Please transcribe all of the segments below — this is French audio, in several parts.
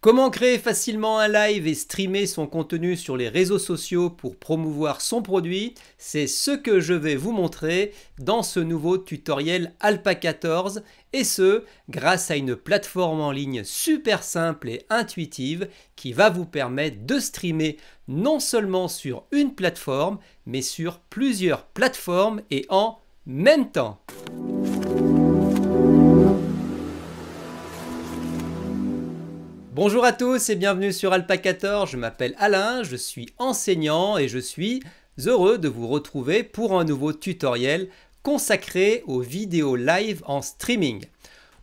Comment créer facilement un live et streamer son contenu sur les réseaux sociaux pour promouvoir son produit? C'est ce que je vais vous montrer dans ce nouveau tutoriel Alpa 14 et ce, grâce à une plateforme en ligne super simple et intuitive qui va vous permettre de streamer non seulement sur une plateforme mais sur plusieurs plateformes et en même temps. Bonjour à tous et bienvenue sur Alpa 14, je m'appelle Alain, je suis enseignant et je suis heureux de vous retrouver pour un nouveau tutoriel consacré aux vidéos live en streaming.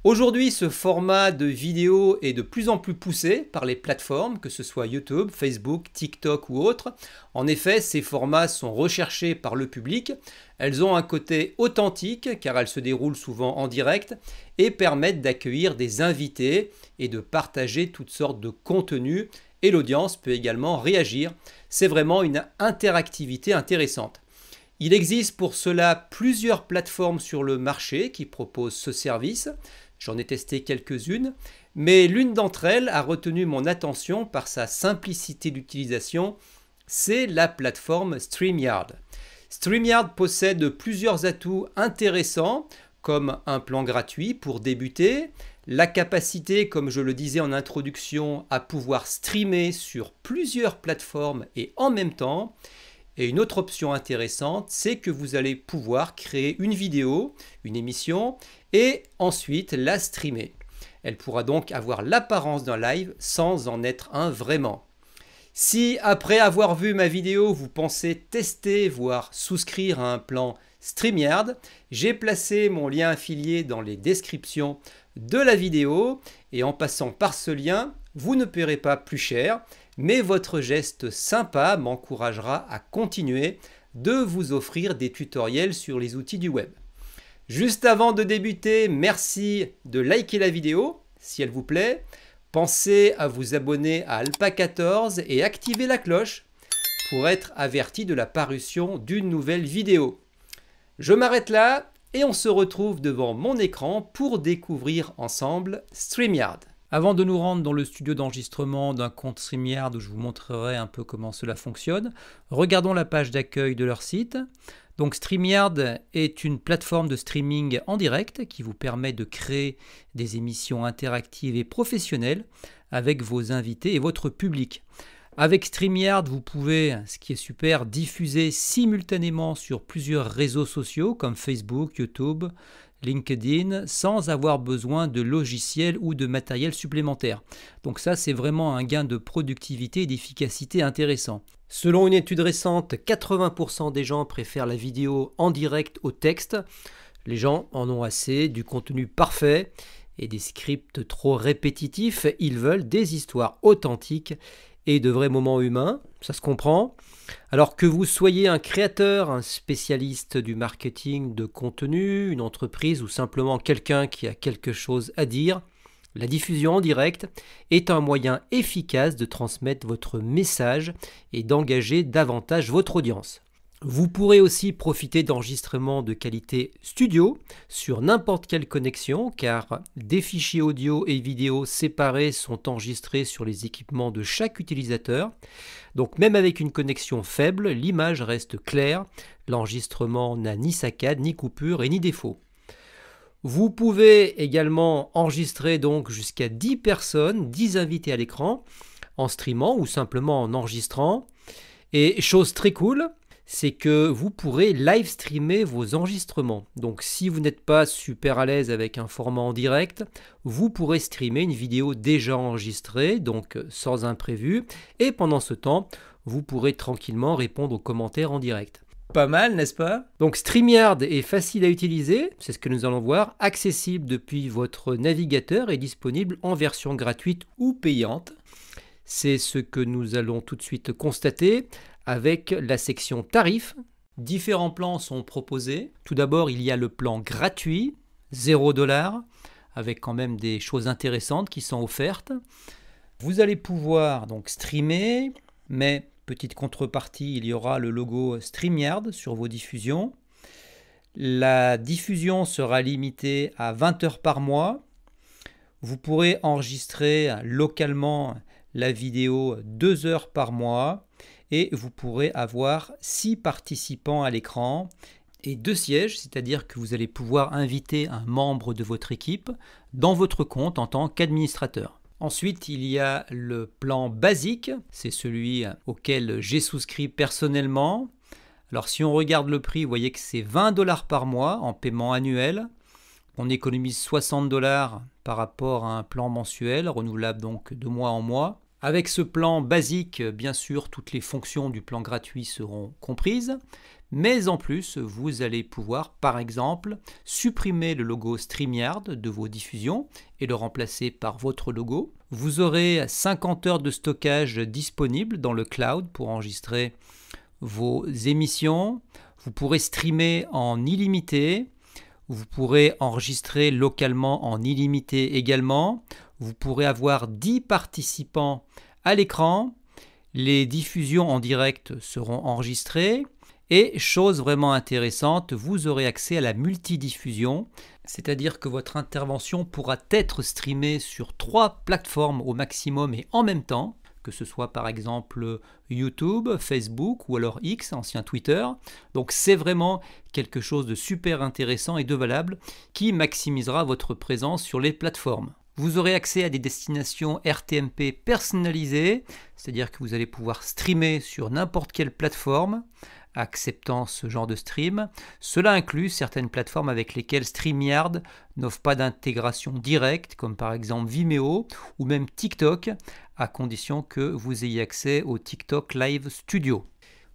Aujourd'hui, ce format de vidéo est de plus en plus poussé par les plateformes, que ce soit YouTube, Facebook, TikTok ou autres. En effet, ces formats sont recherchés par le public. Elles ont un côté authentique car elles se déroulent souvent en direct et permettent d'accueillir des invités et de partager toutes sortes de contenus et l'audience peut également réagir. C'est vraiment une interactivité intéressante. Il existe pour cela plusieurs plateformes sur le marché qui proposent ce service. J'en ai testé quelques-unes, mais l'une d'entre elles a retenu mon attention par sa simplicité d'utilisation, c'est la plateforme StreamYard. StreamYard possède plusieurs atouts intéressants, comme un plan gratuit pour débuter, la capacité, comme je le disais en introduction, à pouvoir streamer sur plusieurs plateformes et en même temps. Et une autre option intéressante, c'est que vous allez pouvoir créer une vidéo, une émission, et ensuite la streamer. Elle pourra donc avoir l'apparence d'un live sans en être un vraiment. Si après avoir vu ma vidéo, vous pensez tester, voire souscrire à un plan StreamYard, j'ai placé mon lien affilié dans les descriptions de la vidéo et en passant par ce lien, vous ne paierez pas plus cher, mais votre geste sympa m'encouragera à continuer de vous offrir des tutoriels sur les outils du web. Juste avant de débuter, merci de liker la vidéo si elle vous plaît. Pensez à vous abonner à Alpa 14 et activer la cloche pour être averti de la parution d'une nouvelle vidéo. Je m'arrête là et on se retrouve devant mon écran pour découvrir ensemble StreamYard. Avant de nous rendre dans le studio d'enregistrement d'un compte StreamYard où je vous montrerai un peu comment cela fonctionne, regardons la page d'accueil de leur site. Donc StreamYard est une plateforme de streaming en direct qui vous permet de créer des émissions interactives et professionnelles avec vos invités et votre public. Avec StreamYard, vous pouvez, ce qui est super, diffuser simultanément sur plusieurs réseaux sociaux comme Facebook, YouTube, LinkedIn, sans avoir besoin de logiciels ou de matériel supplémentaire. Donc ça, c'est vraiment un gain de productivité et d'efficacité intéressant. Selon une étude récente, 80% des gens préfèrent la vidéo en direct au texte. Les gens en ont assez du contenu parfait et des scripts trop répétitifs. Ils veulent des histoires authentiques et de vrais moments humains, ça se comprend. Alors que vous soyez un créateur, un spécialiste du marketing de contenu, une entreprise ou simplement quelqu'un qui a quelque chose à dire, la diffusion en direct est un moyen efficace de transmettre votre message et d'engager davantage votre audience. Vous pourrez aussi profiter d'enregistrements de qualité studio sur n'importe quelle connexion car des fichiers audio et vidéo séparés sont enregistrés sur les équipements de chaque utilisateur. Donc même avec une connexion faible, l'image reste claire, l'enregistrement n'a ni saccade, ni coupure et ni défaut. Vous pouvez également enregistrer donc jusqu'à 10 personnes, 10 invités à l'écran en streamant ou simplement en enregistrant. Et chose très cool, c'est que vous pourrez live streamer vos enregistrements. Donc si vous n'êtes pas super à l'aise avec un format en direct, vous pourrez streamer une vidéo déjà enregistrée, donc sans imprévu, et pendant ce temps, vous pourrez tranquillement répondre aux commentaires en direct. Pas mal, n'est-ce pas? Donc StreamYard est facile à utiliser, c'est ce que nous allons voir, accessible depuis votre navigateur et disponible en version gratuite ou payante. C'est ce que nous allons tout de suite constater avec la section tarifs. Différents plans sont proposés. Tout d'abord, il y a le plan gratuit, 0 $, avec quand même des choses intéressantes qui sont offertes. Vous allez pouvoir donc streamer, mais petite contrepartie, il y aura le logo StreamYard sur vos diffusions. La diffusion sera limitée à 20 heures par mois. Vous pourrez enregistrer localement la vidéo 2 heures par mois et vous pourrez avoir 6 participants à l'écran et 2 sièges, c'est-à-dire que vous allez pouvoir inviter un membre de votre équipe dans votre compte en tant qu'administrateur. Ensuite, il y a le plan basique, c'est celui auquel j'ai souscrit personnellement. Alors si on regarde le prix, vous voyez que c'est 20 $ par mois en paiement annuel. On économise 60 $ par rapport à un plan mensuel, renouvelable donc de mois en mois. Avec ce plan basique, bien sûr, toutes les fonctions du plan gratuit seront comprises. Mais en plus, vous allez pouvoir, par exemple, supprimer le logo StreamYard de vos diffusions et le remplacer par votre logo. Vous aurez 50 heures de stockage disponibles dans le cloud pour enregistrer vos émissions. Vous pourrez streamer en illimité. Vous pourrez enregistrer localement en illimité également. Vous pourrez avoir 10 participants à l'écran. Les diffusions en direct seront enregistrées. Et chose vraiment intéressante, vous aurez accès à la multidiffusion, c'est-à-dire que votre intervention pourra être streamée sur 3 plateformes au maximum et en même temps, que ce soit par exemple YouTube, Facebook ou alors X, ancien Twitter. Donc c'est vraiment quelque chose de super intéressant et de valable qui maximisera votre présence sur les plateformes. Vous aurez accès à des destinations RTMP personnalisées, c'est-à-dire que vous allez pouvoir streamer sur n'importe quelle plateforme acceptant ce genre de stream. Cela inclut certaines plateformes avec lesquelles StreamYard n'offre pas d'intégration directe, comme par exemple Vimeo ou même TikTok, à condition que vous ayez accès au TikTok Live Studio.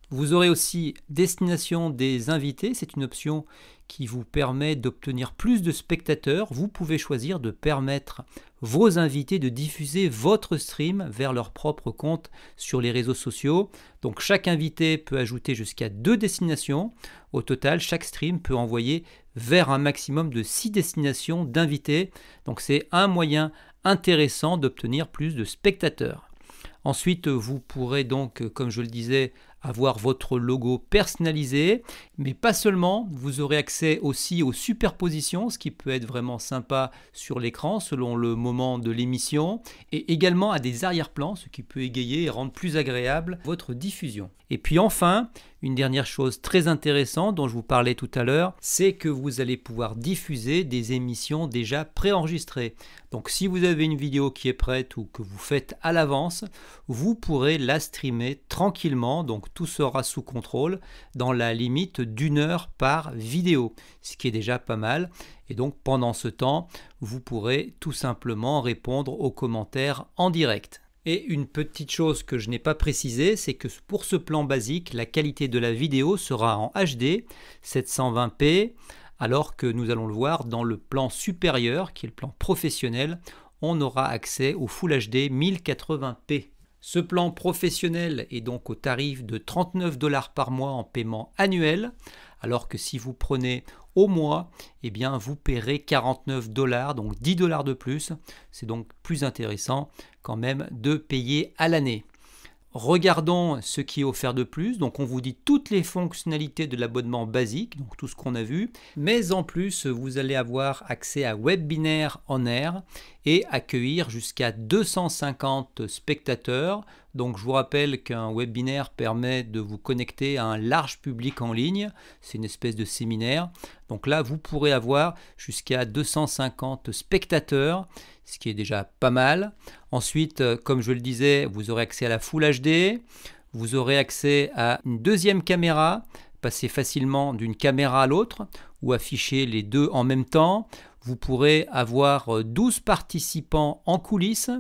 Vous aurez aussi destination des invités, c'est une option qui vous permet d'obtenir plus de spectateurs. Vous pouvez choisir de permettre vos invités de diffuser votre stream vers leur propre compte sur les réseaux sociaux. Donc chaque invité peut ajouter jusqu'à 2 destinations. Au total, chaque stream peut envoyer vers un maximum de 6 destinations d'invités. Donc c'est un moyen intéressant d'obtenir plus de spectateurs. Ensuite, vous pourrez donc, comme je le disais, avoir votre logo personnalisé, mais pas seulement, vous aurez accès aussi aux superpositions, ce qui peut être vraiment sympa sur l'écran selon le moment de l'émission, et également à des arrière-plans, ce qui peut égayer et rendre plus agréable votre diffusion. Et puis enfin, une dernière chose très intéressante dont je vous parlais tout à l'heure, c'est que vous allez pouvoir diffuser des émissions déjà préenregistrées. Donc si vous avez une vidéo qui est prête ou que vous faites à l'avance, vous pourrez la streamer tranquillement, donc tout sera sous contrôle dans la limite d'1 heure par vidéo, ce qui est déjà pas mal. Et donc pendant ce temps, vous pourrez tout simplement répondre aux commentaires en direct. Et une petite chose que je n'ai pas précisé, c'est que pour ce plan basique, la qualité de la vidéo sera en HD 720p, alors que nous allons le voir dans le plan supérieur, qui est le plan professionnel, on aura accès au Full HD 1080p. Ce plan professionnel est donc au tarif de 39 $ par mois en paiement annuel, alors que si vous prenez au mois, eh bien vous paierez 49 $, donc 10 $ de plus. C'est donc plus intéressant quand même de payer à l'année. Regardons ce qui est offert de plus. Donc on vous dit toutes les fonctionnalités de l'abonnement basique, donc tout ce qu'on a vu. Mais en plus, vous allez avoir accès à Webinaire On Air et accueillir jusqu'à 250 spectateurs. Donc je vous rappelle qu'un webinaire permet de vous connecter à un large public en ligne. C'est une espèce de séminaire. Donc là, vous pourrez avoir jusqu'à 250 spectateurs, ce qui est déjà pas mal. Ensuite, comme je le disais, vous aurez accès à la Full HD. Vous aurez accès à une deuxième caméra, passer facilement d'une caméra à l'autre ou afficher les deux en même temps. Vous pourrez avoir 12 participants en coulisses,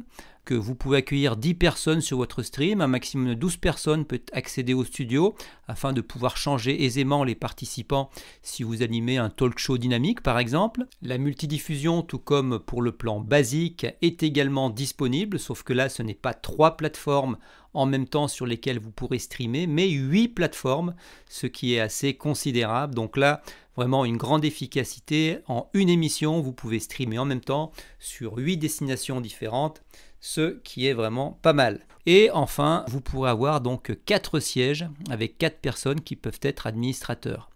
que vous pouvez accueillir 10 personnes sur votre stream. Un maximum de 12 personnes peut accéder au studio afin de pouvoir changer aisément les participants si vous animez un talk show dynamique par exemple. La multidiffusion, tout comme pour le plan basique, est également disponible, sauf que là ce n'est pas 3 plateformes en même temps sur lesquelles vous pourrez streamer, mais 8 plateformes, ce qui est assez considérable. Donc là, vraiment une grande efficacité. En une émission, vous pouvez streamer en même temps sur 8 destinations différentes, ce qui est vraiment pas mal. Et enfin, vous pourrez avoir donc 4 sièges avec 4 personnes qui peuvent être administrateurs.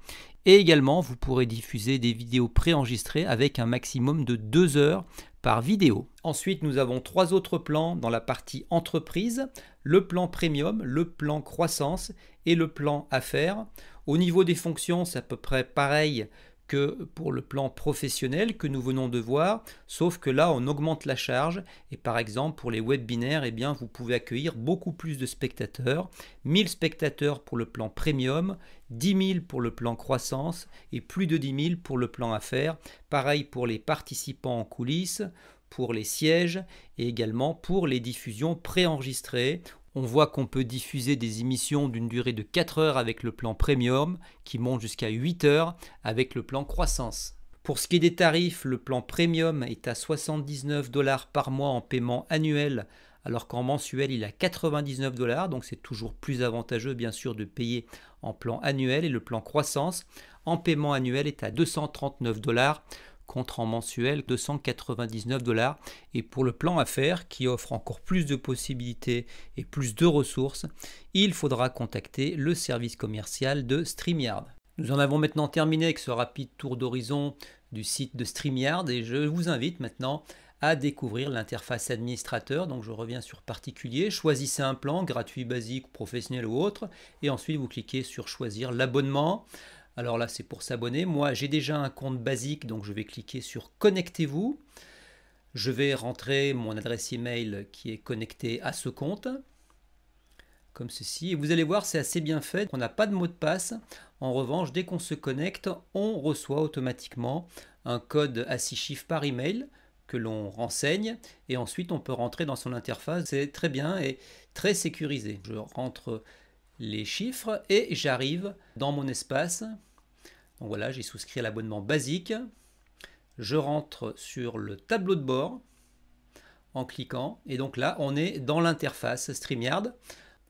Et également, vous pourrez diffuser des vidéos préenregistrées avec un maximum de 2 heures par vidéo. Ensuite, nous avons 3 autres plans dans la partie entreprise, le plan premium, le plan croissance et le plan affaires. Au niveau des fonctions, c'est à peu près pareil que pour le plan professionnel que nous venons de voir, sauf que là on augmente la charge et par exemple pour les webinaires, eh bien, vous pouvez accueillir beaucoup plus de spectateurs, 1000 spectateurs pour le plan premium, 10 000 pour le plan croissance et plus de 10 000 pour le plan affaires. Pareil pour les participants en coulisses, pour les sièges et également pour les diffusions préenregistrées. On voit qu'on peut diffuser des émissions d'une durée de 4 heures avec le plan Premium qui monte jusqu'à 8 heures avec le plan Croissance. Pour ce qui est des tarifs, le plan Premium est à 79 $ par mois en paiement annuel alors qu'en mensuel il est à 99 $, donc c'est toujours plus avantageux bien sûr de payer en plan annuel, et le plan Croissance en paiement annuel est à 239 $ contre en mensuel 299 $. Et pour le plan affaires qui offre encore plus de possibilités et plus de ressources, il faudra contacter le service commercial de StreamYard. Nous en avons maintenant terminé avec ce rapide tour d'horizon du site de StreamYard et je vous invite maintenant à découvrir l'interface administrateur. Donc je reviens sur particulier, choisissez un plan gratuit, basique, professionnel ou autre et ensuite vous cliquez sur choisir l'abonnement. Alors là, c'est pour s'abonner. Moi, j'ai déjà un compte basique, donc je vais cliquer sur « Connectez-vous ». Je vais rentrer mon adresse email qui est connectée à ce compte, comme ceci. Et vous allez voir, c'est assez bien fait. On n'a pas de mot de passe. En revanche, dès qu'on se connecte, on reçoit automatiquement un code à 6 chiffres par email que l'on renseigne. Et ensuite, on peut rentrer dans son interface. C'est très bien et très sécurisé. Je rentre les chiffres et j'arrive dans mon espace. Donc voilà, j'ai souscrit à l'abonnement basique. Je rentre sur le tableau de bord en cliquant et donc là on est dans l'interface StreamYard.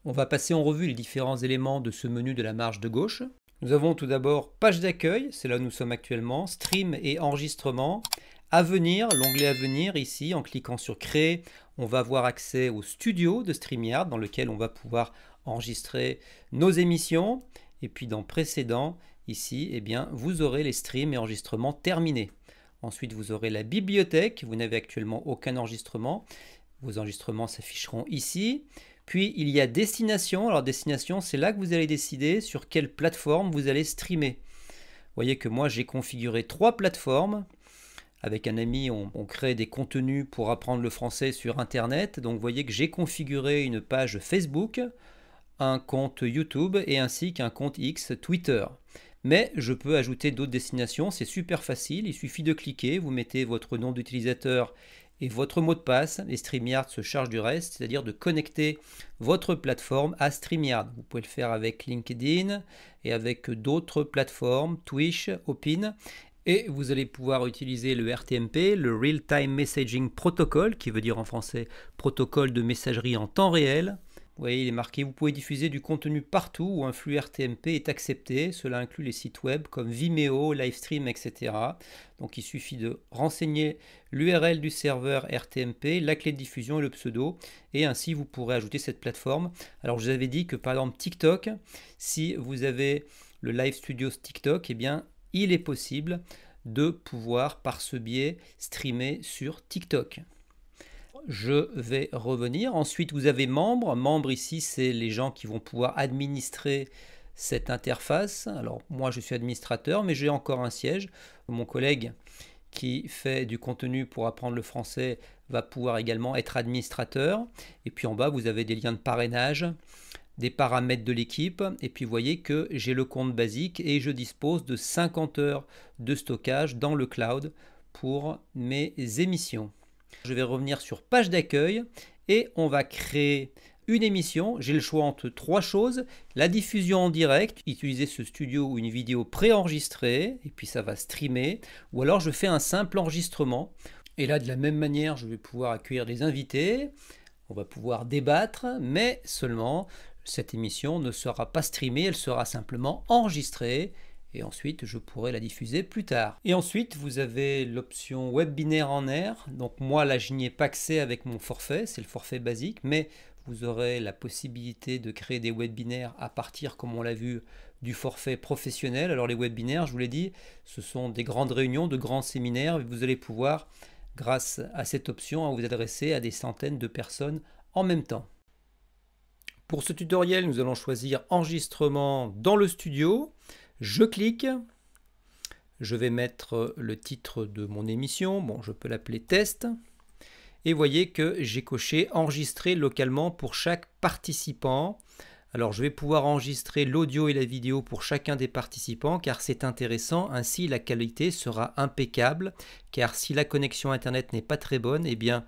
On va passer en revue les différents éléments de ce menu de la marge de gauche. Nous avons tout d'abord page d'accueil, c'est là où nous sommes actuellement, stream et enregistrement. À venir, l'onglet à venir ici, en cliquant sur créer, on va avoir accès au studio de StreamYard dans lequel on va pouvoir enregistrer nos émissions. Et puis dans précédent, ici, eh bien, vous aurez les streams et enregistrements terminés. Ensuite, vous aurez la bibliothèque. Vous n'avez actuellement aucun enregistrement. Vos enregistrements s'afficheront ici. Puis, il y a destination. Alors, destination, c'est là que vous allez décider sur quelle plateforme vous allez streamer. Vous voyez que moi, j'ai configuré 3 plateformes. Avec un ami, on crée des contenus pour apprendre le français sur Internet. Donc, vous voyez que j'ai configuré une page Facebook, un compte YouTube et ainsi qu'un compte X Twitter. Mais je peux ajouter d'autres destinations, c'est super facile, il suffit de cliquer, vous mettez votre nom d'utilisateur et votre mot de passe et StreamYard se charge du reste, c'est-à-dire de connecter votre plateforme à StreamYard. Vous pouvez le faire avec LinkedIn et avec d'autres plateformes, Twitch, Opin. Et vous allez pouvoir utiliser le RTMP, le Real Time Messaging Protocol, qui veut dire en français protocole de messagerie en temps réel. Vous voyez, il est marqué, vous pouvez diffuser du contenu partout où un flux RTMP est accepté. Cela inclut les sites web comme Vimeo, Livestream, etc. Donc il suffit de renseigner l'URL du serveur RTMP, la clé de diffusion et le pseudo. Et ainsi, vous pourrez ajouter cette plateforme. Alors je vous avais dit que par exemple TikTok, si vous avez le Live Studio TikTok, eh bien, il est possible de pouvoir par ce biais streamer sur TikTok. Je vais revenir. Ensuite, vous avez membres. Membres ici, c'est les gens qui vont pouvoir administrer cette interface. Alors, moi, je suis administrateur, mais j'ai encore un siège. Mon collègue qui fait du contenu pour apprendre le français va pouvoir également être administrateur. Et puis en bas, vous avez des liens de parrainage, des paramètres de l'équipe. Et puis, vous voyez que j'ai le compte basique et je dispose de 50 heures de stockage dans le cloud pour mes émissions. Je vais revenir sur page d'accueil et on va créer une émission. J'ai le choix entre 3 choses. La diffusion en direct, utiliser ce studio ou une vidéo préenregistrée et puis ça va streamer. Ou alors je fais un simple enregistrement. Et là de la même manière, je vais pouvoir accueillir des invités. On va pouvoir débattre, mais seulement cette émission ne sera pas streamée, elle sera simplement enregistrée. Et ensuite, je pourrai la diffuser plus tard. Et ensuite, vous avez l'option web binaire en air. Donc moi, là, je n'y ai pas accès avec mon forfait. C'est le forfait basique. Mais vous aurez la possibilité de créer des web binaires à partir, comme on l'a vu, du forfait professionnel. Alors les web binaires, je vous l'ai dit, ce sont des grandes réunions, de grands séminaires. Vous allez pouvoir grâce à cette option, à vous adresser à des centaines de personnes en même temps. Pour ce tutoriel, nous allons choisir enregistrement dans le studio. Je clique. Je vais mettre le titre de mon émission. Bon, je peux l'appeler test. Et voyez que j'ai coché enregistrer localement pour chaque participant. Alors je vais pouvoir enregistrer l'audio et la vidéo pour chacun des participants car c'est intéressant, ainsi la qualité sera impeccable, car si la connexion internet n'est pas très bonne, eh bien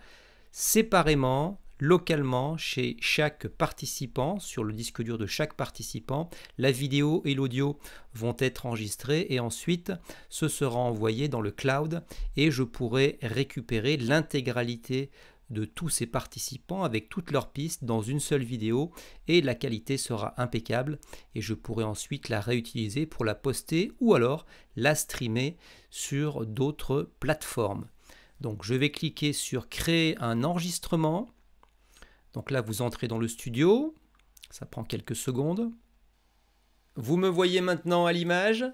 séparément, localement, chez chaque participant, sur le disque dur de chaque participant, la vidéo et l'audio vont être enregistrés et ensuite ce sera envoyé dans le cloud et je pourrai récupérer l'intégralité de tous ces participants avec toutes leurs pistes dans une seule vidéo et la qualité sera impeccable et je pourrai ensuite la réutiliser pour la poster ou alors la streamer sur d'autres plateformes. Donc je vais cliquer sur créer un enregistrement. Donc là vous entrez dans le studio, ça prend quelques secondes. Vous me voyez maintenant à l'image.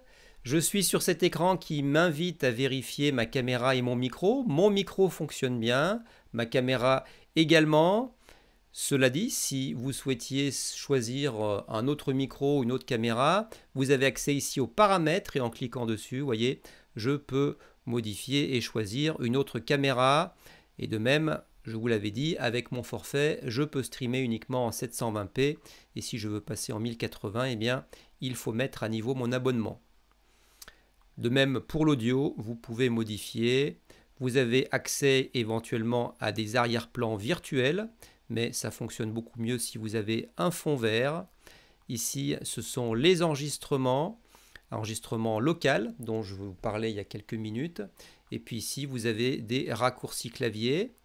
Je suis sur cet écran qui m'invite à vérifier ma caméra et mon micro. Mon micro fonctionne bien, ma caméra également. Cela dit, si vous souhaitiez choisir un autre micro ou une autre caméra, vous avez accès ici aux paramètres et en cliquant dessus, vous voyez, je peux modifier et choisir une autre caméra. Et de même, je vous l'avais dit, avec mon forfait, je peux streamer uniquement en 720p. Et si je veux passer en 1080, eh bien, il faut mettre à niveau mon abonnement. De même pour l'audio, vous pouvez modifier. Vous avez accès éventuellement à des arrière-plans virtuels, mais ça fonctionne beaucoup mieux si vous avez un fond vert. Ici, ce sont les enregistrements local dont je vous parlais il y a quelques minutes. Et puis ici, vous avez des raccourcis clavier.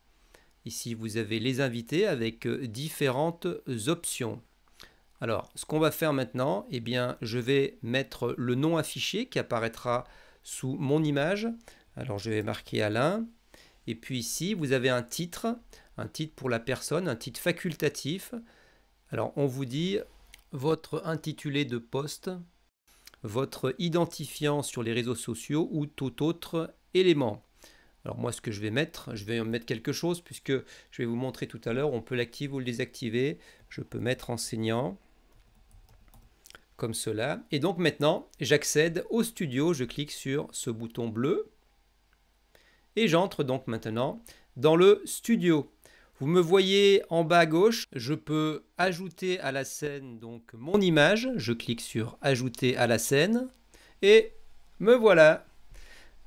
Ici, vous avez les invités avec différentes options. Alors, ce qu'on va faire maintenant, eh bien, je vais mettre le nom affiché qui apparaîtra sous mon image. Alors, je vais marquer Alain. Et puis ici, vous avez un titre pour la personne, un titre facultatif. Alors, on vous dit votre intitulé de poste, votre identifiant sur les réseaux sociaux ou tout autre élément. Alors moi, ce que je vais mettre quelque chose puisque je vais vous montrer tout à l'heure, on peut l'activer ou le désactiver. Je peux mettre enseignant. Comme cela. Et donc maintenant, j'accède au studio, je clique sur ce bouton bleu et j'entre donc maintenant dans le studio. Vous me voyez en bas à gauche, je peux ajouter à la scène donc mon image, je clique sur ajouter à la scène et me voilà.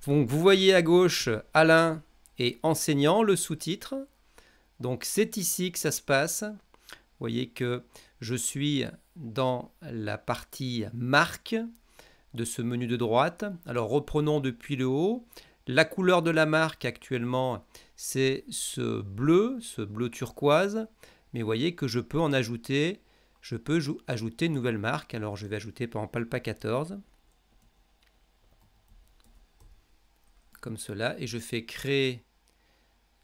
Donc vous voyez à gauche Alain et enseignant, le sous-titre. Donc c'est ici que ça se passe. Vous voyez que je suis dans la partie marque de ce menu de droite. Alors reprenons depuis le haut. La couleur de la marque actuellement, c'est ce bleu turquoise. Mais vous voyez que je peux en ajouter, ajouter une nouvelle marque. Alors je vais ajouter par exemple Alpa 14. Comme cela. Et je fais créer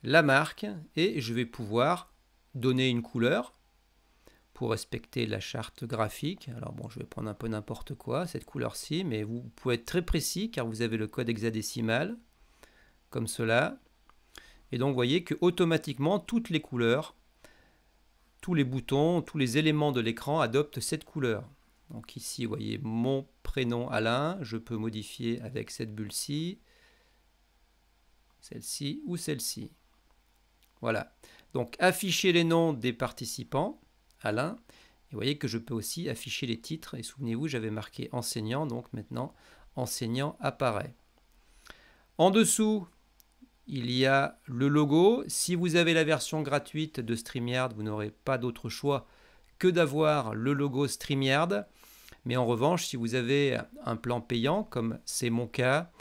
la marque et je vais pouvoir donner une couleur pour respecter la charte graphique. Alors bon, je vais prendre un peu n'importe quoi, cette couleur-ci, mais vous pouvez être très précis car vous avez le code hexadécimal, comme cela. Et donc vous voyez que automatiquement, toutes les couleurs, tous les boutons, tous les éléments de l'écran adoptent cette couleur. Donc ici, vous voyez mon prénom Alain, je peux modifier avec cette bulle-ci, celle-ci ou celle-ci. Voilà. Donc afficher les noms des participants. Alain, et vous voyez que je peux aussi afficher les titres, et souvenez-vous j'avais marqué enseignant, donc maintenant enseignant apparaît. En dessous il y a le logo. Si vous avez la version gratuite de StreamYard, vous n'aurez pas d'autre choix que d'avoir le logo StreamYard, mais en revanche si vous avez un plan payant comme c'est mon cas,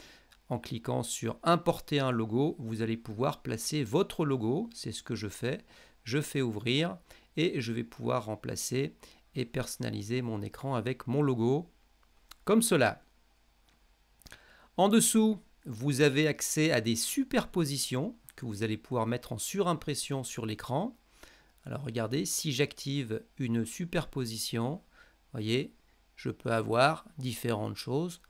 en cliquant sur importer un logo, vous allez pouvoir placer votre logo, c'est ce que je fais ouvrir et je vais pouvoir remplacer et personnaliser mon écran avec mon logo, comme cela. En dessous, vous avez accès à des superpositions que vous allez pouvoir mettre en surimpression sur l'écran. Alors regardez, si j'active une superposition, voyez, je peux avoir différentes choses.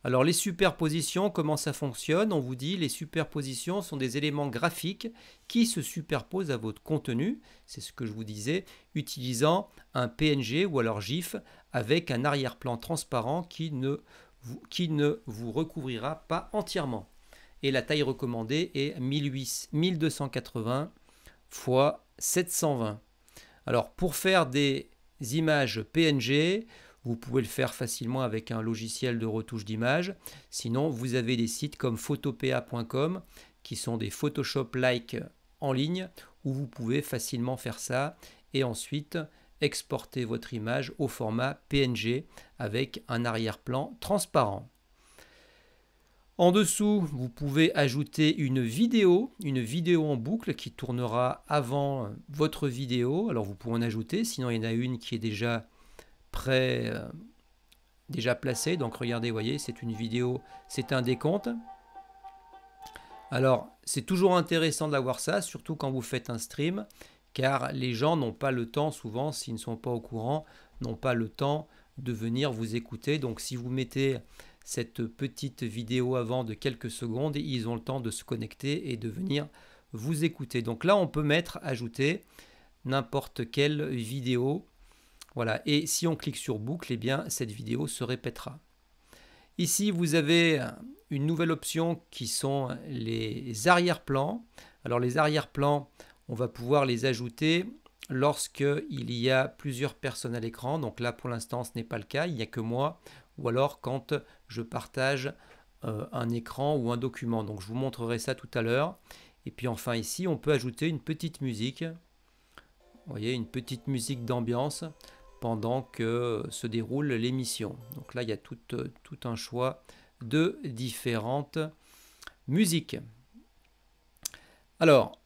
Alors les superpositions, comment ça fonctionne? On vous dit les superpositions sont des éléments graphiques qui se superposent à votre contenu, c'est ce que je vous disais, utilisant un PNG ou alors GIF avec un arrière-plan transparent qui ne vous recouvrira pas entièrement. Et la taille recommandée est 1280 x 720. Alors pour faire des images PNG, vous pouvez le faire facilement avec un logiciel de retouche d'image. Sinon, vous avez des sites comme photopea.com qui sont des Photoshop-like en ligne où vous pouvez facilement faire ça et ensuite exporter votre image au format PNG avec un arrière-plan transparent. En dessous, vous pouvez ajouter une vidéo en boucle qui tournera avant votre vidéo. Alors vous pouvez en ajouter, sinon il y en a une qui est déjà placé. Donc regardez, voyez, c'est une vidéo, c'est un décompte. Alors c'est toujours intéressant d'avoir ça, surtout quand vous faites un stream, car les gens n'ont pas le temps, souvent s'ils ne sont pas au courant, n'ont pas le temps de venir vous écouter. Donc si vous mettez cette petite vidéo avant de quelques secondes, ils ont le temps de se connecter et de venir vous écouter. Donc là on peut ajouter n'importe quelle vidéo. Voilà, et si on clique sur boucle, eh bien cette vidéo se répétera. Ici, vous avez une nouvelle option qui sont les arrière-plans. Alors les arrière-plans, on va pouvoir les ajouter lorsqu'il y a plusieurs personnes à l'écran. Donc là, pour l'instant, ce n'est pas le cas, il n'y a que moi. Ou alors quand je partage un écran ou un document. Donc je vous montrerai ça tout à l'heure. Et puis enfin ici, on peut ajouter une petite musique. Vous voyez, une petite musique d'ambiance pendant que se déroule l'émission. Donc là, il y a tout un choix de différentes musiques. Alors,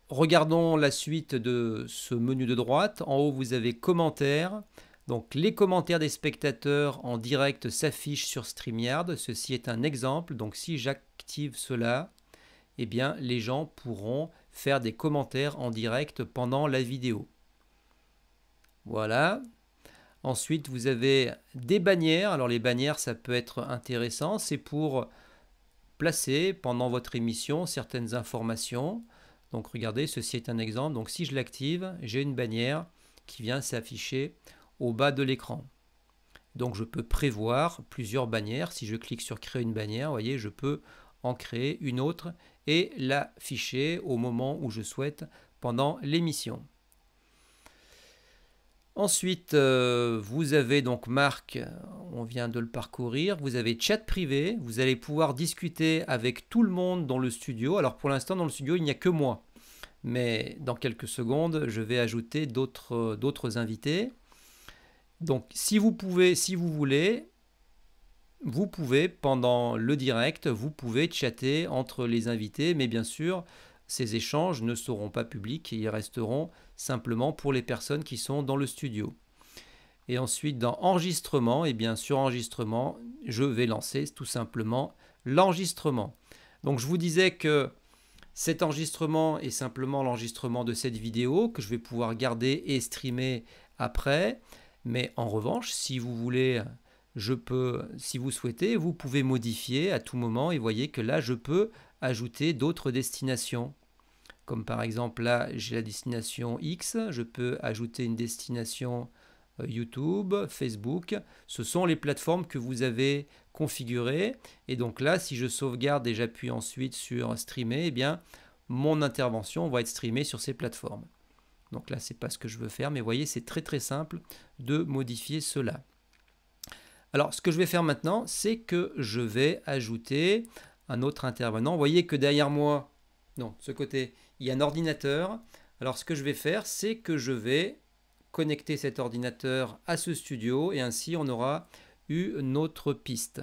regardons la suite de ce menu de droite. En haut, vous avez commentaires. Donc, les commentaires des spectateurs en direct s'affichent sur StreamYard. Ceci est un exemple. Donc, si j'active cela, eh bien, les gens pourront faire des commentaires en direct pendant la vidéo. Voilà. Ensuite, vous avez des bannières. Alors, les bannières, ça peut être intéressant. C'est pour placer pendant votre émission certaines informations. Donc, regardez, ceci est un exemple. Donc, si je l'active, j'ai une bannière qui vient s'afficher au bas de l'écran. Donc, je peux prévoir plusieurs bannières. Si je clique sur créer une bannière, vous voyez, je peux en créer une autre et l'afficher au moment où je souhaite pendant l'émission. Ensuite, vous avez donc Marc, on vient de le parcourir, vous avez chat privé, vous allez pouvoir discuter avec tout le monde dans le studio. Alors pour l'instant dans le studio il n'y a que moi, mais dans quelques secondes je vais ajouter d'autres invités. Donc si vous voulez, vous pouvez pendant le direct, vous pouvez chatter entre les invités, mais bien sûr ces échanges ne seront pas publics, ils resteront simplement pour les personnes qui sont dans le studio. Et ensuite dans enregistrement, et bien sur enregistrement, je vais lancer tout simplement l'enregistrement. Donc je vous disais que cet enregistrement est simplement l'enregistrement de cette vidéo que je vais pouvoir garder et streamer après. Mais en revanche, si vous voulez, si vous souhaitez, vous pouvez modifier à tout moment et voyez que là je peux ajouter d'autres destinations. Comme par exemple là j'ai la destination X, je peux ajouter une destination YouTube, Facebook. Ce sont les plateformes que vous avez configurées. Et donc là, si je sauvegarde et j'appuie ensuite sur streamer, eh bien mon intervention va être streamée sur ces plateformes. Donc là, c'est pas ce que je veux faire, mais vous voyez, c'est très très simple de modifier cela. Alors, ce que je vais faire maintenant, c'est que je vais ajouter un autre intervenant. Vous voyez que derrière moi, non, de ce côté, il y a un ordinateur. Alors, ce que je vais faire, c'est que je vais connecter cet ordinateur à ce studio et ainsi on aura eu notre piste.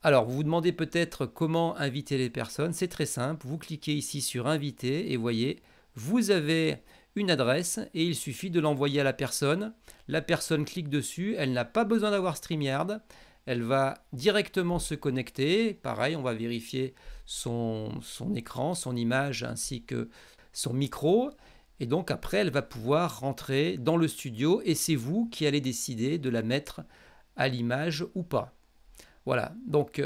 Alors, vous vous demandez peut-être comment inviter les personnes. C'est très simple. Vous cliquez ici sur inviter et voyez, vous avez une adresse et il suffit de l'envoyer à la personne. La personne clique dessus, elle n'a pas besoin d'avoir StreamYard. Elle va directement se connecter. Pareil, on va vérifier son écran, son image ainsi que son micro. Et donc après, elle va pouvoir rentrer dans le studio et c'est vous qui allez décider de la mettre à l'image ou pas. Voilà, donc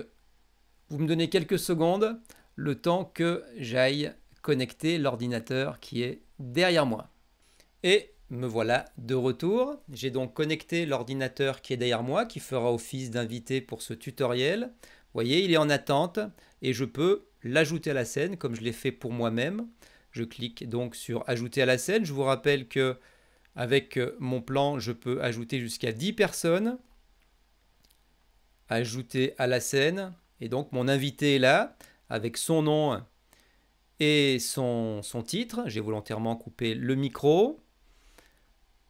vous me donnez quelques secondes, le temps que j'aille connecter l'ordinateur qui est derrière moi. Et me voilà de retour. J'ai donc connecté l'ordinateur qui est derrière moi, qui fera office d'invité pour ce tutoriel. Vous voyez, il est en attente et je peux l'ajouter à la scène comme je l'ai fait pour moi-même. Je clique donc sur ajouter à la scène. Je vous rappelle que avec mon plan, je peux ajouter jusqu'à 10 personnes. Ajouter à la scène. Et donc mon invité est là avec son nom et son titre. J'ai volontairement coupé le micro.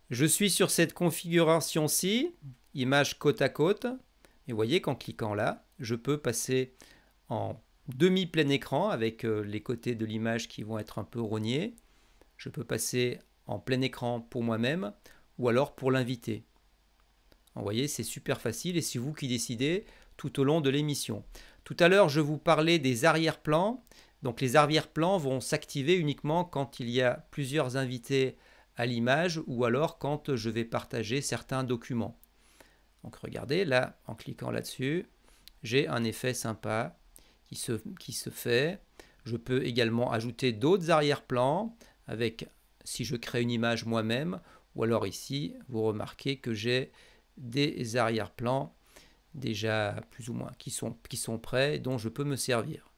Je suis sur cette configuration-ci, image côte à côte. Et vous voyez qu'en cliquant là, je peux passer en demi-plein écran avec les côtés de l'image qui vont être un peu rognés. Je peux passer en plein écran pour moi-même ou alors pour l'invité. Vous voyez, c'est super facile et c'est vous qui décidez tout au long de l'émission. Tout à l'heure, je vous parlais des arrière-plans. Donc les arrière-plans vont s'activer uniquement quand il y a plusieurs invités à l'image ou alors quand je vais partager certains documents. Donc regardez, là, en cliquant là-dessus, j'ai un effet sympa qui se fait. Je peux également ajouter d'autres arrière-plans avec, si je crée une image moi-même, ou alors ici, vous remarquez que j'ai des arrière-plans déjà plus ou moins qui sont prêts, dont je peux me servir.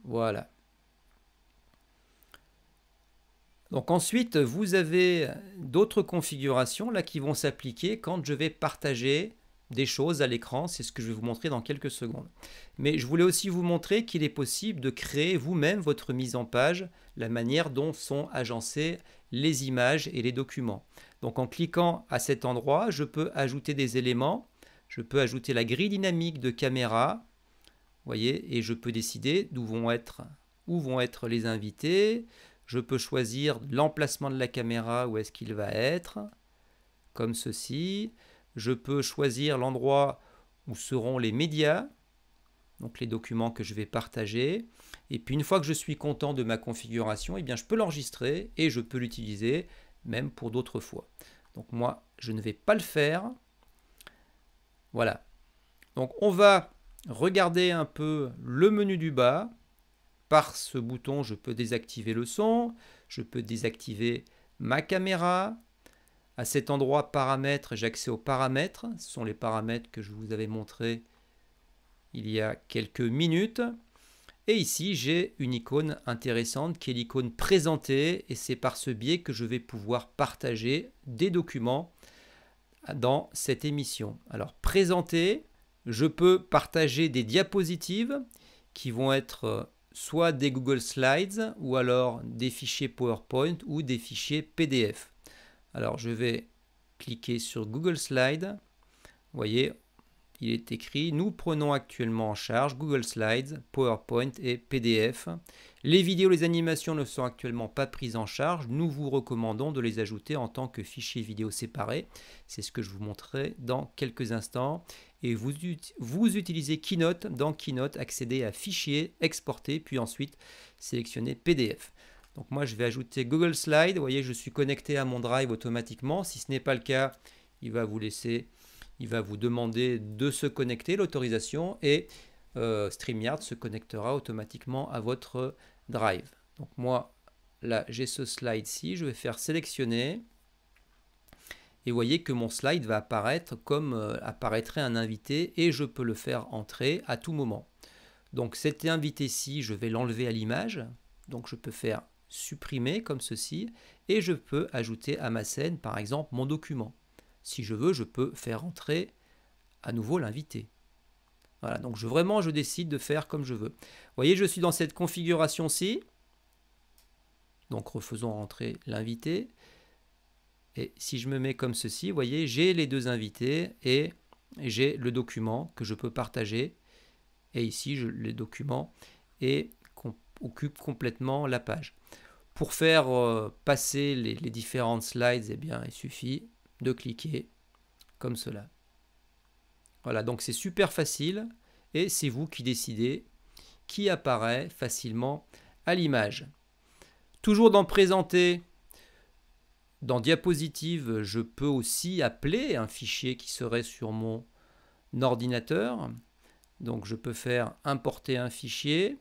Voilà. Donc ensuite, vous avez d'autres configurations là qui vont s'appliquer quand je vais partager des choses à l'écran. C'est ce que je vais vous montrer dans quelques secondes. Mais je voulais aussi vous montrer qu'il est possible de créer vous-même votre mise en page, la manière dont sont agencées les images et les documents. Donc en cliquant à cet endroit, je peux ajouter des éléments. Je peux ajouter la grille dynamique de caméra. Vous voyez, et je peux décider où vont être les invités. Je peux choisir l'emplacement de la caméra, où est-ce qu'il va être, comme ceci. Je peux choisir l'endroit où seront les médias, donc les documents que je vais partager. Et puis une fois que je suis content de ma configuration, eh bien je peux l'enregistrer et je peux l'utiliser même pour d'autres fois. Donc moi, je ne vais pas le faire. Voilà. Donc on va regarder un peu le menu du bas. Par ce bouton, je peux désactiver le son, je peux désactiver ma caméra. À cet endroit paramètres, j'ai accès aux paramètres. Ce sont les paramètres que je vous avais montrés il y a quelques minutes. Et ici, j'ai une icône intéressante qui est l'icône présenter. Et c'est par ce biais que je vais pouvoir partager des documents dans cette émission. Alors, présenter, je peux partager des diapositives qui vont être soit des Google Slides ou alors des fichiers PowerPoint ou des fichiers PDF. Alors je vais cliquer sur Google Slides. Vous voyez, il est écrit « Nous prenons actuellement en charge Google Slides, PowerPoint et PDF. Les vidéos et les animations ne sont actuellement pas prises en charge. Nous vous recommandons de les ajouter en tant que fichiers vidéo séparés. » C'est ce que je vous montrerai dans quelques instants. Et vous utilisez Keynote. Dans Keynote, accéder à fichier, exporter, puis ensuite sélectionner PDF. Donc moi, je vais ajouter Google Slides. Vous voyez, je suis connecté à mon Drive automatiquement. Si ce n'est pas le cas, il va vous demander de se connecter, l'autorisation, et StreamYard se connectera automatiquement à votre Drive. Donc moi, là, j'ai ce slide-ci. Je vais faire sélectionner. Et vous voyez que mon slide va apparaître comme apparaîtrait un invité et je peux le faire entrer à tout moment. Donc cet invité-ci, je vais l'enlever à l'image. Donc je peux faire supprimer comme ceci et je peux ajouter à ma scène, par exemple, mon document. Si je veux, je peux faire entrer à nouveau l'invité. Voilà, donc je décide de faire comme je veux. Vous voyez, je suis dans cette configuration-ci. Donc refaisons rentrer l'invité. Et si je me mets comme ceci, vous voyez, j'ai les deux invités et j'ai le document que je peux partager. Et ici, le document occupe complètement la page. Pour faire passer les différentes slides, eh bien, il suffit de cliquer comme cela. Voilà, donc c'est super facile et c'est vous qui décidez qui apparaît facilement à l'image. Toujours dans Présenter, dans Diapositive, je peux aussi appeler un fichier qui serait sur mon ordinateur. Donc je peux faire importer un fichier.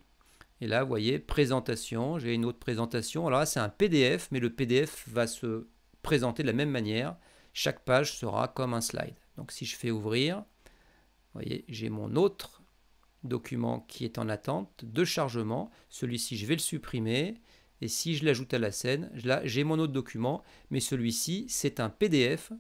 Et là, vous voyez, présentation. J'ai une autre présentation. Alors là, c'est un PDF, mais le PDF va se présenter de la même manière. Chaque page sera comme un slide. Donc si je fais ouvrir, vous voyez, j'ai mon autre document qui est en attente de chargement. Celui-ci, je vais le supprimer. Et si je l'ajoute à la scène, là, j'ai mon autre document. Mais celui-ci, c'est un PDF.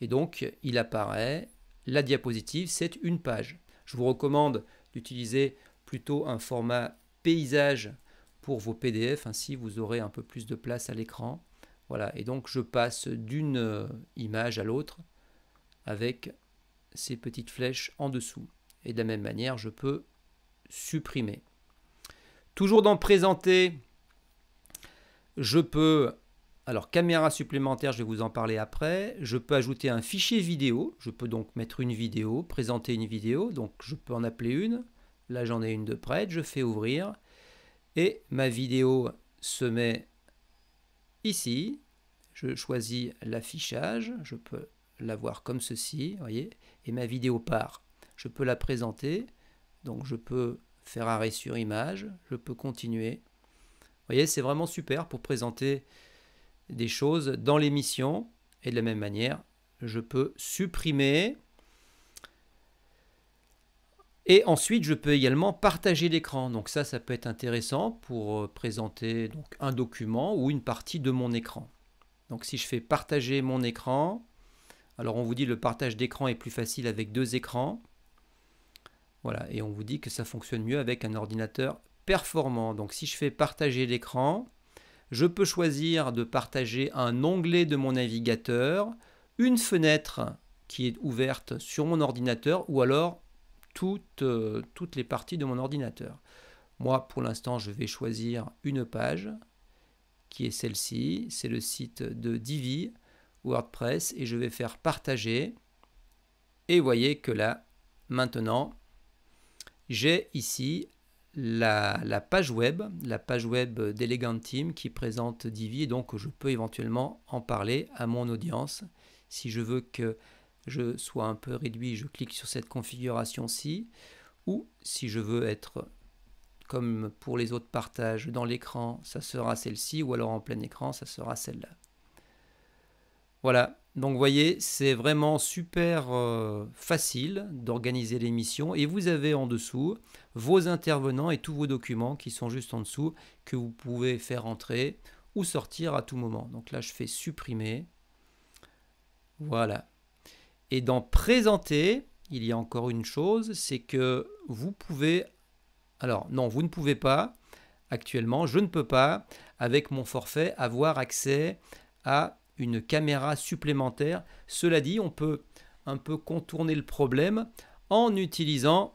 Et donc, il apparaît. La diapositive, c'est une page. Je vous recommande d'utiliser plutôt un format paysage pour vos PDF. Ainsi, vous aurez un peu plus de place à l'écran. Voilà. Et donc, je passe d'une image à l'autre avec ces petites flèches en dessous. Et de la même manière, je peux supprimer. Toujours dans Présenter, je peux... Alors, caméra supplémentaire, je vais vous en parler après. Je peux ajouter un fichier vidéo. Je peux donc mettre une vidéo, présenter une vidéo. Donc, je peux en appeler une. Là, j'en ai une de prête. Je fais ouvrir. Et ma vidéo se met ici. Je choisis l'affichage. Je peux la voir comme ceci, voyez. Et ma vidéo part. Je peux la présenter. Donc, je peux faire arrêt sur image. Je peux continuer. Vous voyez, c'est vraiment super pour présenter des choses dans l'émission. Et de la même manière, je peux supprimer. Et ensuite, je peux également partager l'écran. Donc ça peut être intéressant pour présenter donc, un document ou une partie de mon écran. Donc si je fais partager mon écran, alors on vous dit le partage d'écran est plus facile avec 2 écrans. Voilà, et on vous dit que ça fonctionne mieux avec un ordinateur performant. Donc si je fais partager l'écran, je peux choisir de partager un onglet de mon navigateur, une fenêtre qui est ouverte sur mon ordinateur ou alors toutes les parties de mon ordinateur. Moi, pour l'instant, je vais choisir une page qui est celle-ci. C'est le site de Divi, WordPress, et je vais faire partager. Et vous voyez que là, maintenant, j'ai ici la page web d'Elegant Team qui présente Divi, et donc je peux éventuellement en parler à mon audience. Si je veux que je sois un peu réduit, je clique sur cette configuration-ci, ou si je veux être comme pour les autres partages dans l'écran, ça sera celle-ci, ou alors en plein écran, ça sera celle-là. Voilà, donc vous voyez, c'est vraiment super facile d'organiser l'émission, et vous avez en dessous vos intervenants et tous vos documents qui sont juste en dessous, que vous pouvez faire entrer ou sortir à tout moment. Donc là, je fais supprimer. Voilà. Et dans Présenter, il y a encore une chose, c'est que vous pouvez... Alors non, vous ne pouvez pas, actuellement, je ne peux pas, avec mon forfait, avoir accès à une caméra supplémentaire. Cela dit, on peut un peu contourner le problème en utilisant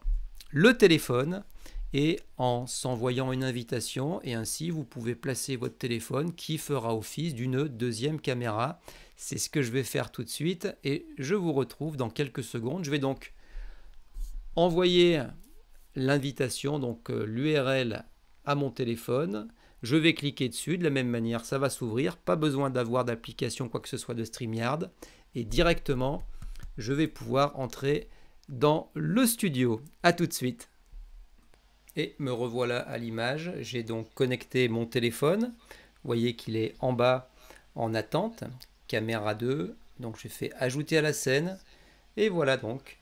le téléphone et en s'envoyant une invitation. Et ainsi, vous pouvez placer votre téléphone qui fera office d'une deuxième caméra. C'est ce que je vais faire tout de suite et je vous retrouve dans quelques secondes. Je vais donc envoyer l'invitation, donc l'URL à mon téléphone. Je vais cliquer dessus, de la même manière ça va s'ouvrir, pas besoin d'avoir d'application quoi que ce soit de StreamYard, et directement je vais pouvoir entrer dans le studio. À tout de suite. Et me revoilà à l'image, j'ai donc connecté mon téléphone, vous voyez qu'il est en bas en attente, caméra 2, donc je fais ajouter à la scène, et voilà donc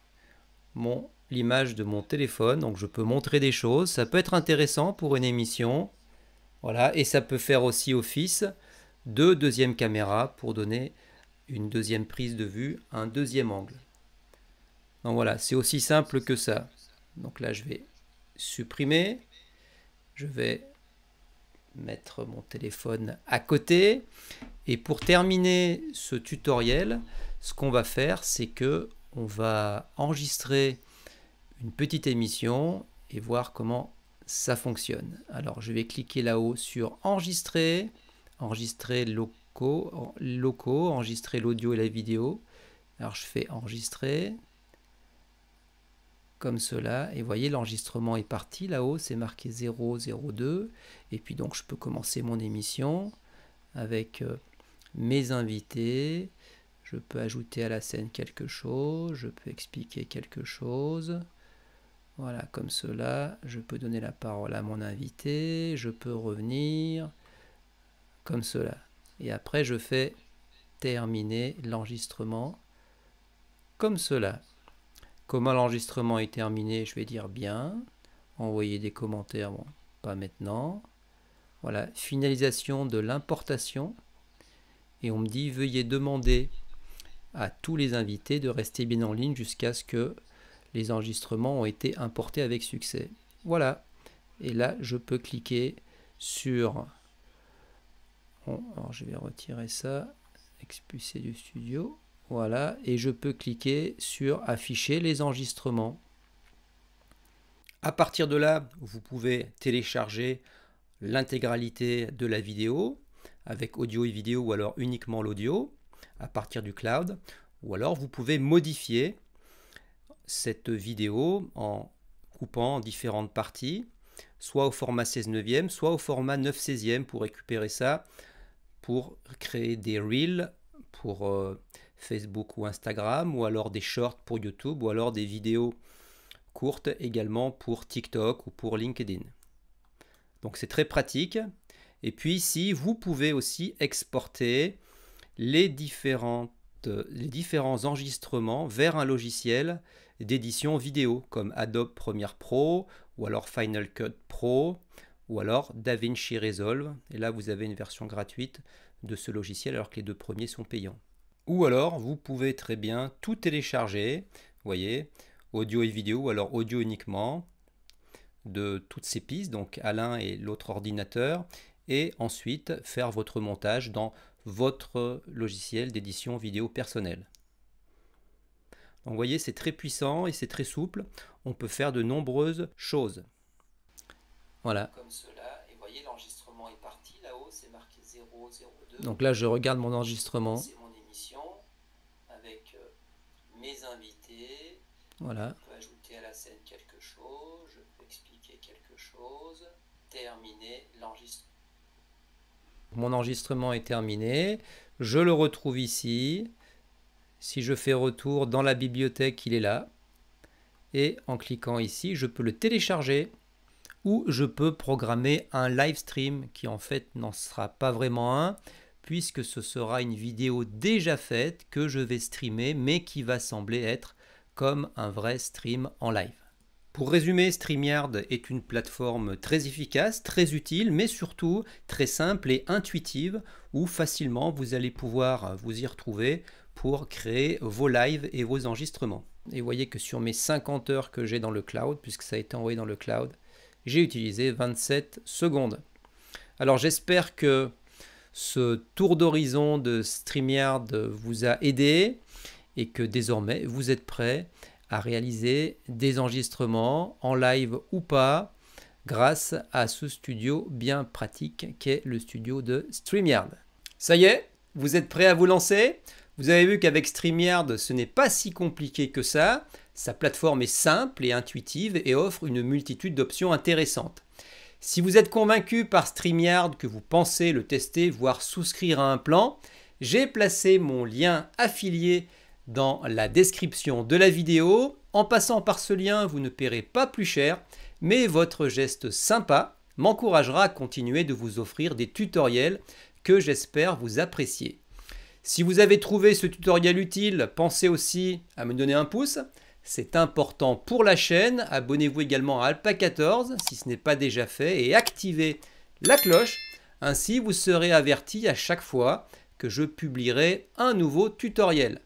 l'image de mon téléphone, donc je peux montrer des choses, ça peut être intéressant pour une émission. Voilà, et ça peut faire aussi office de deuxième caméra pour donner une deuxième prise de vue, un deuxième angle. Donc voilà, c'est aussi simple que ça. Donc là, je vais supprimer. Je vais mettre mon téléphone à côté. Et pour terminer ce tutoriel, ce qu'on va faire, c'est que on va enregistrer une petite émission et voir comment ça fonctionne. Alors je vais cliquer là-haut sur enregistrer, enregistrer locaux, enregistrer l'audio et la vidéo. Alors je fais enregistrer comme cela et vous voyez l'enregistrement est parti là-haut, c'est marqué 002 et puis donc je peux commencer mon émission avec mes invités. Je peux ajouter à la scène quelque chose, je peux expliquer quelque chose. Voilà, comme cela, je peux donner la parole à mon invité, je peux revenir, comme cela. Et après, je fais terminer l'enregistrement, comme cela. Comment l'enregistrement est terminé, je vais dire bien. Envoyer des commentaires, bon, pas maintenant. Voilà, finalisation de l'importation. Et on me dit, veuillez demander à tous les invités de rester bien en ligne jusqu'à ce que les enregistrements ont été importés avec succès. Voilà. Et là, je peux cliquer sur... Bon, alors je vais retirer ça, expulser du studio. Voilà. Et je peux cliquer sur afficher les enregistrements. À partir de là, vous pouvez télécharger l'intégralité de la vidéo avec audio et vidéo ou alors uniquement l'audio à partir du cloud. Ou alors vous pouvez modifier cette vidéo en coupant en différentes parties, soit au format 16:9, soit au format 9/16 pour récupérer ça, pour créer des reels pour Facebook ou Instagram, ou alors des shorts pour YouTube, ou alors des vidéos courtes également pour TikTok ou pour LinkedIn. Donc c'est très pratique. Et puis ici, vous pouvez aussi exporter les différents enregistrements vers un logiciel d'édition vidéo comme Adobe Premiere Pro ou alors Final Cut Pro ou alors DaVinci Resolve. Et là, vous avez une version gratuite de ce logiciel alors que les deux premiers sont payants. Ou alors, vous pouvez très bien tout télécharger, vous voyez, audio et vidéo ou alors audio uniquement de toutes ces pistes, donc à l'un et l'autre ordinateur, et ensuite faire votre montage dans votre logiciel d'édition vidéo personnel. Donc vous voyez, c'est très puissant et c'est très souple. On peut faire de nombreuses choses. Voilà. Comme cela, et vous voyez, l'enregistrement est parti. Là-haut, c'est marqué 002. Donc là, je regarde mon enregistrement. C'est mon émission avec mes invités. Voilà. Je peux ajouter à la scène quelque chose, je peux expliquer quelque chose. Terminer l'enregistrement. Mon enregistrement est terminé. Je le retrouve ici. Si je fais retour dans la bibliothèque, il est là. Et en cliquant ici, je peux le télécharger ou je peux programmer un live stream qui en fait n'en sera pas vraiment un puisque ce sera une vidéo déjà faite que je vais streamer mais qui va sembler être comme un vrai stream en live. Pour résumer, StreamYard est une plateforme très efficace, très utile, mais surtout très simple et intuitive où facilement vous allez pouvoir vous y retrouver pour créer vos lives et vos enregistrements. Et vous voyez que sur mes 50 heures que j'ai dans le cloud, puisque ça a été envoyé dans le cloud, j'ai utilisé 27 secondes. Alors j'espère que ce tour d'horizon de StreamYard vous a aidé et que désormais vous êtes prêts à réaliser des enregistrements en live ou pas grâce à ce studio bien pratique qu'est le studio de StreamYard. Ça y est, vous êtes prêts à vous lancer? Vous avez vu qu'avec StreamYard, ce n'est pas si compliqué que ça. Sa plateforme est simple et intuitive et offre une multitude d'options intéressantes. Si vous êtes convaincu par StreamYard, que vous pensez le tester, voire souscrire à un plan, j'ai placé mon lien affilié dans la description de la vidéo. En passant par ce lien, vous ne paierez pas plus cher, mais votre geste sympa m'encouragera à continuer de vous offrir des tutoriels que j'espère vous apprécier. Si vous avez trouvé ce tutoriel utile, pensez aussi à me donner un pouce. C'est important pour la chaîne. Abonnez-vous également à Alpa14 si ce n'est pas déjà fait et activez la cloche. Ainsi, vous serez averti à chaque fois que je publierai un nouveau tutoriel.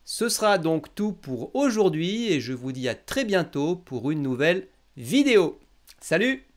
Ce sera donc tout pour aujourd'hui et je vous dis à très bientôt pour une nouvelle vidéo. Salut!